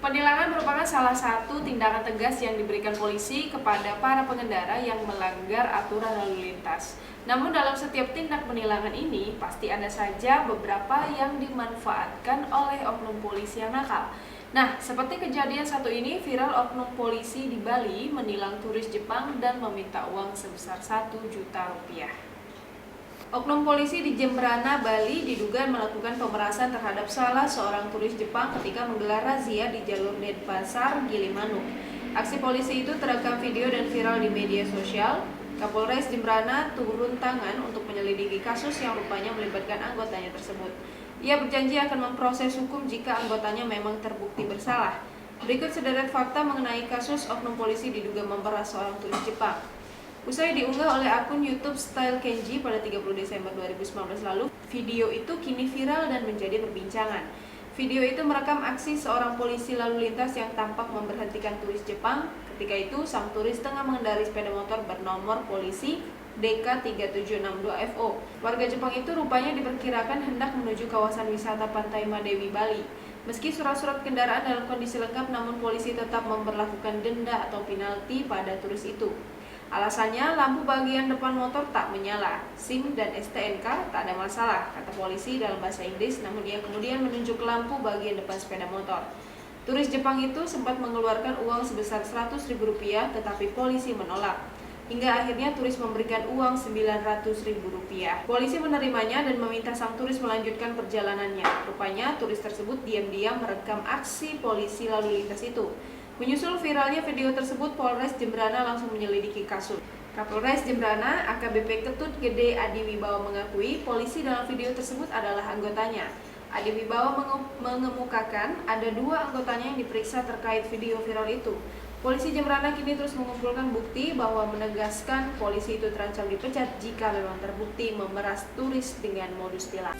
Penilangan merupakan salah satu tindakan tegas yang diberikan polisi kepada para pengendara yang melanggar aturan lalu lintas. Namun dalam setiap tindak penilangan ini, pasti ada saja beberapa yang dimanfaatkan oleh oknum polisi yang nakal. Nah, seperti kejadian satu ini, viral oknum polisi di Bali menilang turis Jepang dan meminta uang sebesar 1 juta rupiah. Oknum polisi di Jembrana, Bali diduga melakukan pemerasan terhadap salah seorang turis Jepang ketika menggelar razia di jalur Denpasar, Gilimanuk. Aksi polisi itu terekam video dan viral di media sosial. Kapolres Jembrana turun tangan untuk menyelidiki kasus yang rupanya melibatkan anggotanya tersebut. Ia berjanji akan memproses hukum jika anggotanya memang terbukti bersalah. Berikut sederet fakta mengenai kasus oknum polisi diduga memeras seorang turis Jepang. Usai diunggah oleh akun YouTube Style Kenji pada 30 Desember 2019 lalu, video itu kini viral dan menjadi perbincangan. Video itu merekam aksi seorang polisi lalu lintas yang tampak memberhentikan turis Jepang. Ketika itu, sang turis tengah mengendarai sepeda motor bernomor polisi DK3762FO. Warga Jepang itu rupanya diperkirakan hendak menuju kawasan wisata Pantai Madewi, Bali. Meski surat-surat kendaraan dalam kondisi lengkap, namun polisi tetap memberlakukan denda atau penalti pada turis itu. Alasannya, lampu bagian depan motor tak menyala, SIM dan STNK tak ada masalah, kata polisi dalam bahasa Inggris, namun ia kemudian menunjuk lampu bagian depan sepeda motor. Turis Jepang itu sempat mengeluarkan uang sebesar Rp100.000, tetapi polisi menolak. Hingga akhirnya turis memberikan uang Rp900.000. Polisi menerimanya dan meminta sang turis melanjutkan perjalanannya. Rupanya turis tersebut diam-diam merekam aksi polisi lalu lintas itu. Menyusul viralnya video tersebut, Polres Jembrana langsung menyelidiki kasus. Kapolres Jembrana, AKBP Ketut Gede Adi Wibawa mengakui polisi dalam video tersebut adalah anggotanya. Adi Wibawa mengemukakan ada 2 anggotanya yang diperiksa terkait video viral itu. Polisi Jembrana kini terus mengumpulkan bukti bahwa menegaskan polisi itu terancam dipecat jika memang terbukti memeras turis dengan modus tilang.